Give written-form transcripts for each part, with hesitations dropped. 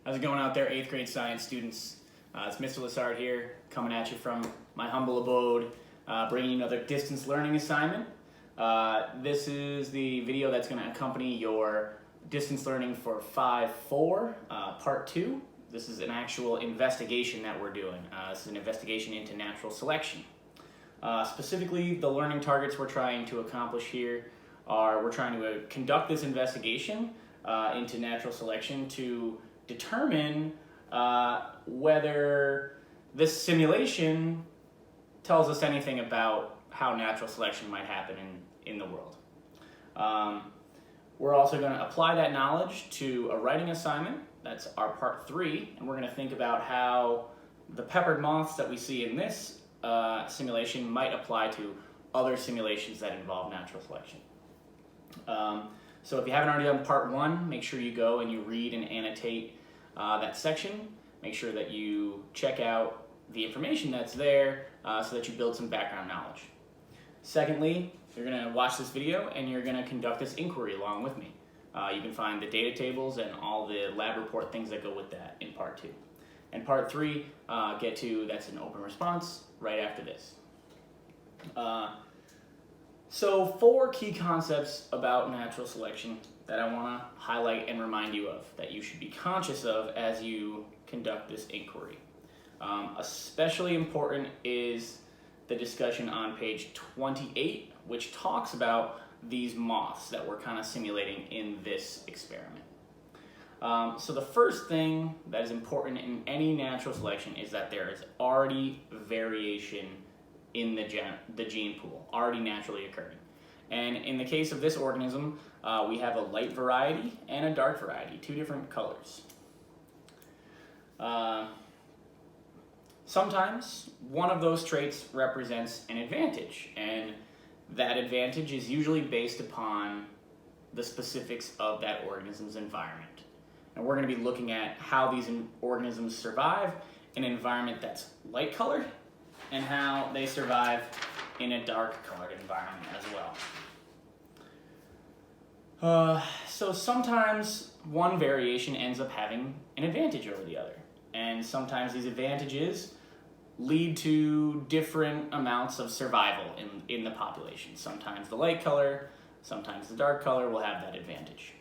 How's it going out there, 8th grade science students? It's Mr. Lessard here, coming at you from my humble abode, bringing you another distance learning assignment. This is the video that's going to accompany your distance learning for 5-4, part 2. This is an actual investigation that we're doing. This is an investigation into natural selection. Specifically, the learning targets we're trying to accomplish here are we're trying to conduct this investigation into natural selection to determine whether this simulation tells us anything about how natural selection might happen in the world. We're also going to apply that knowledge to a writing assignment. That's our part 3, and we're going to think about how the peppered moths that we see in this simulation might apply to other simulations that involve natural selection. So if you haven't already done part 1, make sure you go and you read and annotate that section. Make sure that you check out the information that's there so that you build some background knowledge. Secondly, you're going to watch this video and you're going to conduct this inquiry along with me. You can find the data tables and all the lab report things that go with that in part 2. And part 3, that's an open response right after this. So 4 key concepts about natural selection that I want to highlight and remind you of, that you should be conscious of as you conduct this inquiry. Especially important is the discussion on page 28, which talks about these moths that we're kind of simulating in this experiment. So the first thing that is important in any natural selection is that there is already variation in the gene pool, already naturally occurring. And in the case of this organism, we have a light variety and a dark variety, 2 different colors. Sometimes one of those traits represents an advantage, and that advantage is usually based upon the specifics of that organism's environment. And we're going to be looking at how these organisms survive in an environment that's light colored and how they survive in a dark colored environment as well. So sometimes one variation ends up having an advantage over the other, and sometimes these advantages lead to different amounts of survival in the population. Sometimes the light color, sometimes the dark color will have that advantage.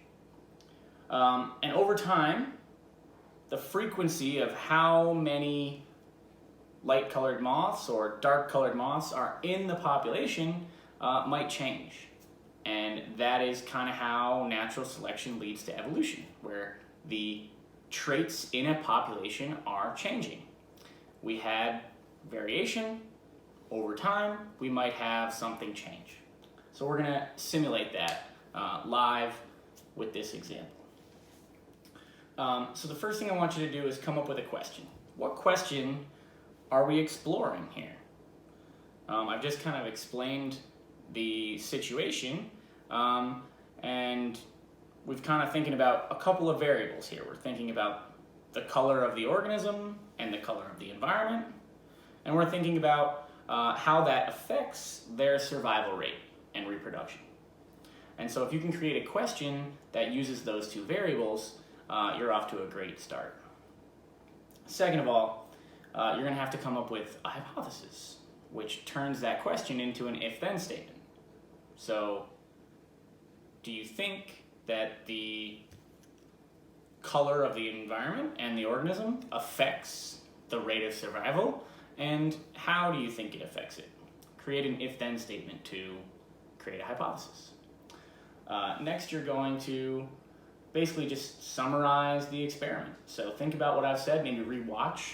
And over time, the frequency of how many light-colored moths or dark-colored moths are in the population might change. And that is kind of how natural selection leads to evolution, where the traits in a population are changing. We had variation. Over time, we might have something change. So we're going to simulate that live with this example. So the first thing I want you to do is come up with a question. What question are we exploring here? I've just kind of explained the situation, and we've kind of thinking about a couple of variables here. We're thinking about the color of the organism and the color of the environment, and we're thinking about how that affects their survival rate and reproduction. And so if you can create a question that uses those 2 variables, you're off to a great start. Second of all, you're going to have to come up with a hypothesis, which turns that question into an if-then statement. So, do you think that the color of the environment and the organism affects the rate of survival, and how do you think it affects it? Create an if-then statement to create a hypothesis. Next, you're going to basically just summarize the experiment. So think about what I've said, maybe rewatch,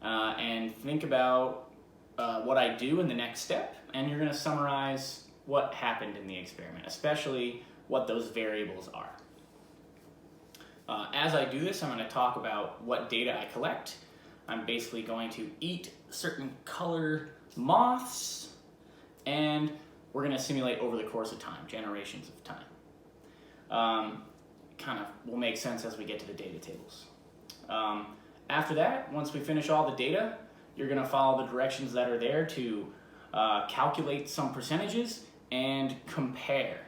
and think about what I do in the next step, and you're going to summarize what happened in the experiment, especially what those variables are. As I do this, I'm going to talk about what data I collect. I'm basically going to eat certain color moths, and we're going to simulate over the course of time, generations of time. Kind of will make sense as we get to the data tables. After that, once we finish all the data, you're going to follow the directions that are there to calculate some percentages and compare.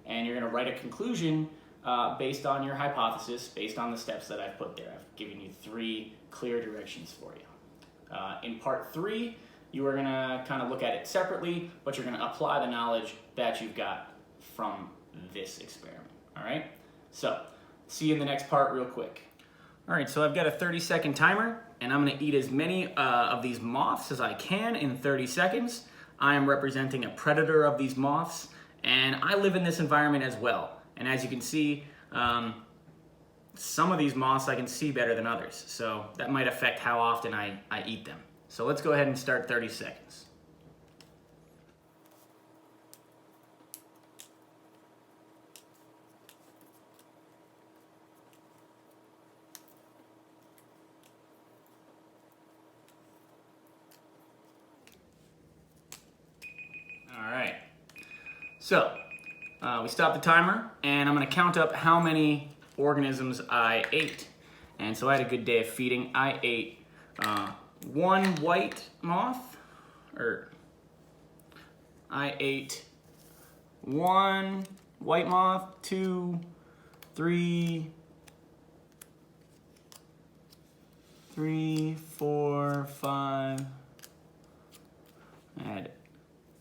And you're going to write a conclusion based on your hypothesis, based on the steps that I've put there. I've given you 3 clear directions for you. In part 3, you are going to kind of look at it separately, but you're going to apply the knowledge that you've got from this experiment. All right? So, see you in the next part real quick. All right, so I've got a 30-second timer, and I'm going to eat as many of these moths as I can in 30 seconds. I am representing a predator of these moths, and I live in this environment as well. And as you can see, some of these moths I can see better than others, so that might affect how often I eat them. So let's go ahead and start 30 seconds. All right, so we stopped the timer, and I'm going to count up how many organisms I ate. And so I had a good day of feeding. I ate 1 white moth, or I ate 1 white moth, 2, 3, 4, 5. I had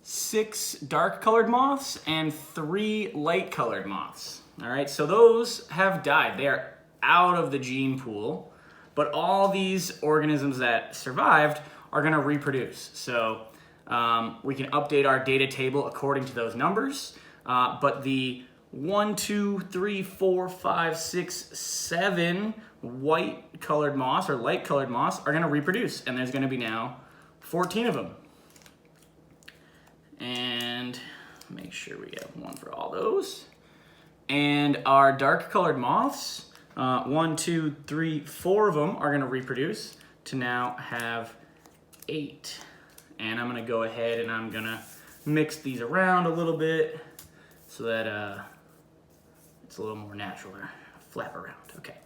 6 dark colored moths and 3 light colored moths. All right, so those have died. They are out of the gene pool, but all these organisms that survived are going to reproduce. So we can update our data table according to those numbers, but the 1, 2, 3, 4, 5, 6, 7 white colored moths or light colored moths are going to reproduce, and there's going to be now 14 of them. And make sure we have 1 for all those. And our dark colored moths, 1, 2, 3, 4 of them are going to reproduce to now have 8. And I'm going to go ahead and I'm going to mix these around a little bit so that it's a little more natural to flap around. Okay.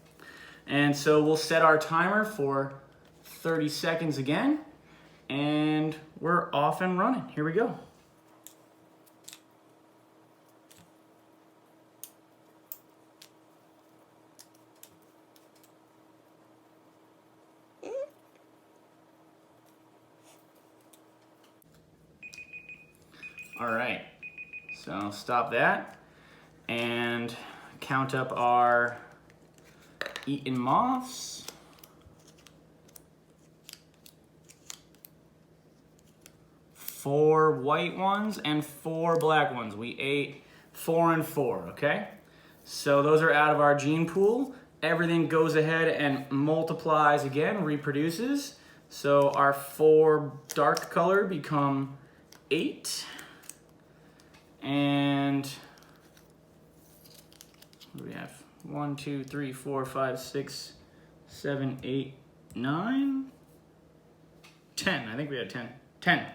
And so we'll set our timer for 30 seconds again, and we're off and running. Here we go. All right, so stop that and count up our eaten moths. Four white ones and 4 black ones. We ate 4 and 4, okay? So those are out of our gene pool. Everything goes ahead and multiplies again, reproduces. So our 4 dark color become 8. And what do we have? 1, 2, 3, 4, 5, 6, 7, 8, 9, 10. I think we had 10. 10.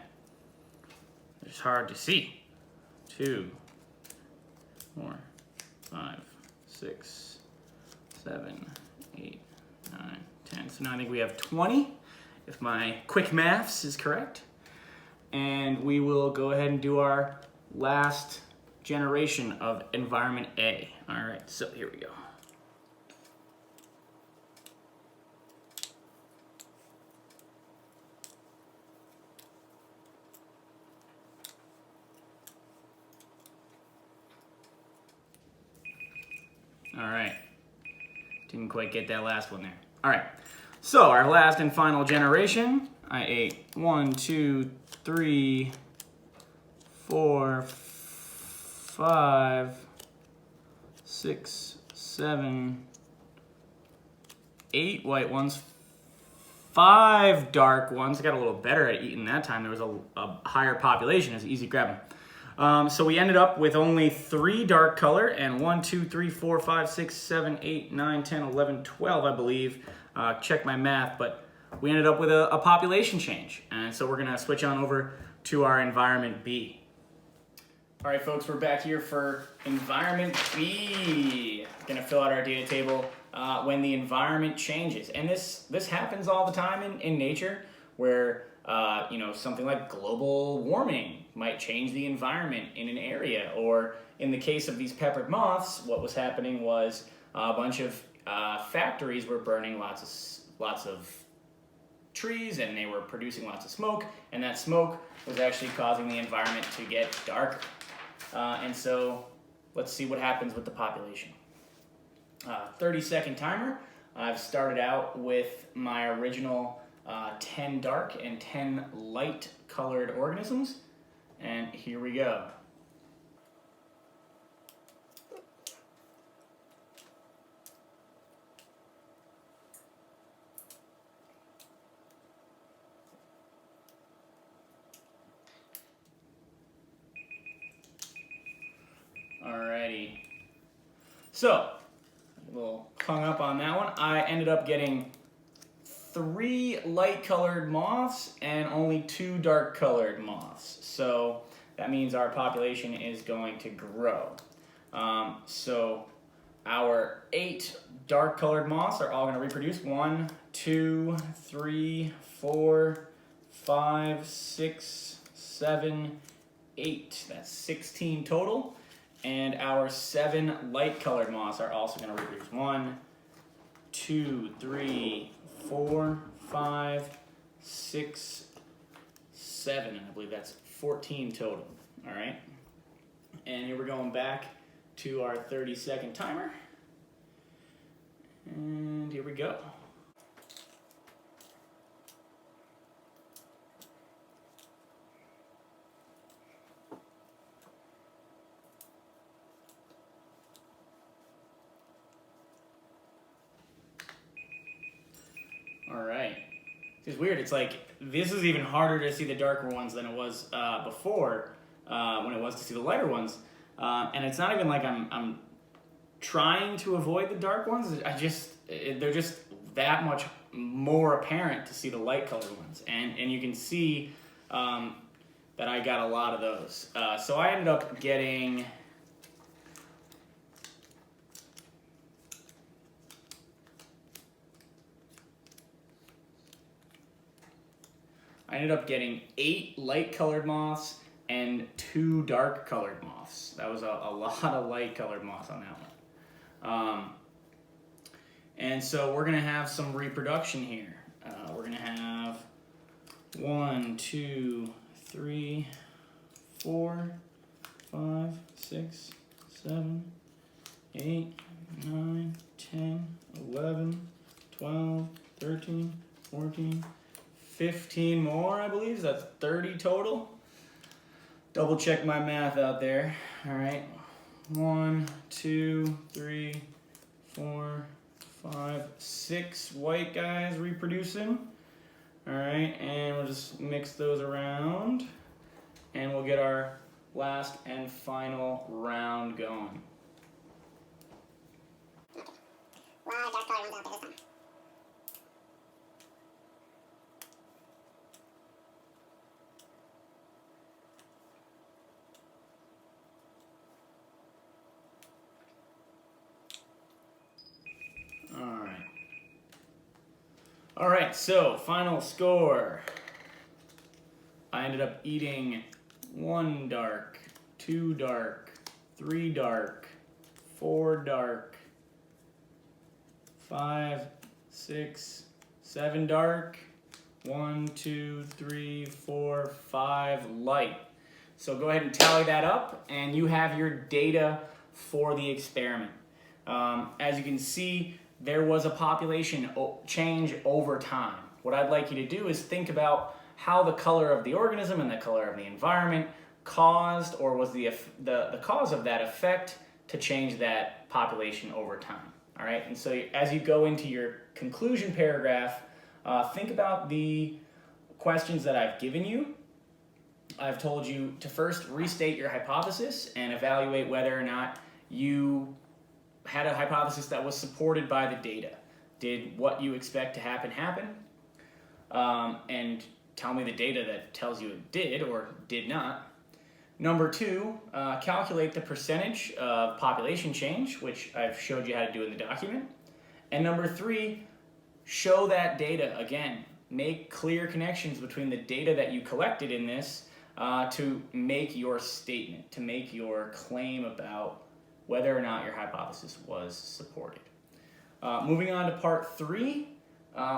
It's hard to see. 2, 4, 5, 6, 7, 8, 9, 10. So now I think we have 20, if my quick maths is correct. And we will go ahead and do our last generation of environment A. All right, so here we go. All right, didn't quite get that last one there. All right, so our last and final generation, I ate 1, 2, 3, 4, 5, 6, 7, 8 white ones, 5 dark ones. I got a little better at eating that time. There was a higher population. It was easy grabbing. So we ended up with only 3 dark color and 1, 2, 3, 4, 5, 6, 7, 8, 9, 10, 11, 12, I believe. Check my math, but we ended up with a population change. And so we're gonna switch on over to our environment B. All right, folks, we're back here for environment B. Gonna fill out our data table when the environment changes. And this happens all the time in nature where, something like global warming might change the environment in an area. Or in the case of these peppered moths, what was happening was a bunch of factories were burning lots of trees, and they were producing lots of smoke, and that smoke was actually causing the environment to get darker. And so let's see what happens with the population. 30-second timer. I've started out with my original 10 dark and 10 light colored organisms, and here we go. Alrighty. So, a little hung up on that one. I ended up getting 3 light colored moths and only 2 dark colored moths. So that means our population is going to grow. So our 8 dark colored moths are all going to reproduce. 1, 2, 3, 4, 5, 6, 7, 8. That's 16 total. And our 7 light colored moths are also going to reproduce. 1, 2, 3, 4, 5, 6, 7, and I believe that's 14 total. All right. And here we're going back to our 30-second timer. And here we go. All right. It's weird. It's like this is even harder to see the darker ones than it was before when it was to see the lighter ones. And it's not even like I'm trying to avoid the dark ones. They're just that much more apparent to see the light colored ones. And you can see that I got a lot of those. So I ended up getting... I ended up getting 8 light-colored moths and 2 dark-colored moths. That was a lot of light-colored moths on that one. And so we're going to have some reproduction here. We're going to have 1, 2, 3, 4, 5, 6, 7, 8, 9, 10, 11, 12, 13, 14, 15 more, I believe. That's 30 total. Double check my math out there. All right. 1, 2, 3, 4, 5, 6 white guys reproducing. All right, and we'll just mix those around, and we'll get our last and final round going. Well, dark color one's out there this time. All right, so final score. I ended up eating 1 dark, 2 dark, 3 dark, 4 dark, 5, 6, 7 dark, 1, 2, 3, 4, 5 light. So go ahead and tally that up, and you have your data for the experiment. As you can see, there was a population change over time. What I'd like you to do is think about how the color of the organism and the color of the environment caused, or was the cause of that effect to change that population over time. All right, and so as you go into your conclusion paragraph, think about the questions that I've given you. I've told you to first restate your hypothesis and evaluate whether or not you had a hypothesis that was supported by the data. Did what you expect to happen happen? And tell me the data that tells you it did or did not. Number 2, calculate the percentage of population change, which I've showed you how to do in the document. And number 3, show that data again. Make clear connections between the data that you collected in this to make your statement, to make your claim about whether or not your hypothesis was supported. Moving on to part 3,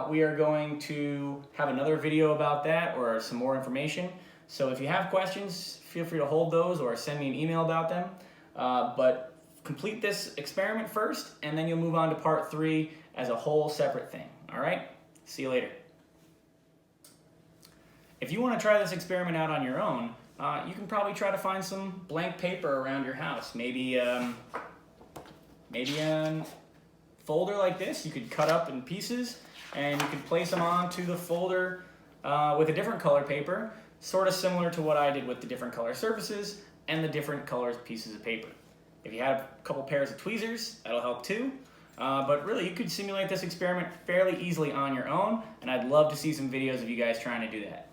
we are going to have another video about that or some more information. So if you have questions, feel free to hold those or send me an email about them. But complete this experiment first, and then you'll move on to part 3 as a whole separate thing. All right? See you later. If you want to try this experiment out on your own, you can probably try to find some blank paper around your house. Maybe a folder like this you could cut up in pieces, and you could place them onto the folder with a different color paper, sort of similar to what I did with the different color surfaces and the different colors pieces of paper. If you have a couple pairs of tweezers, that'll help too. But really, you could simulate this experiment fairly easily on your own, and I'd love to see some videos of you guys trying to do that.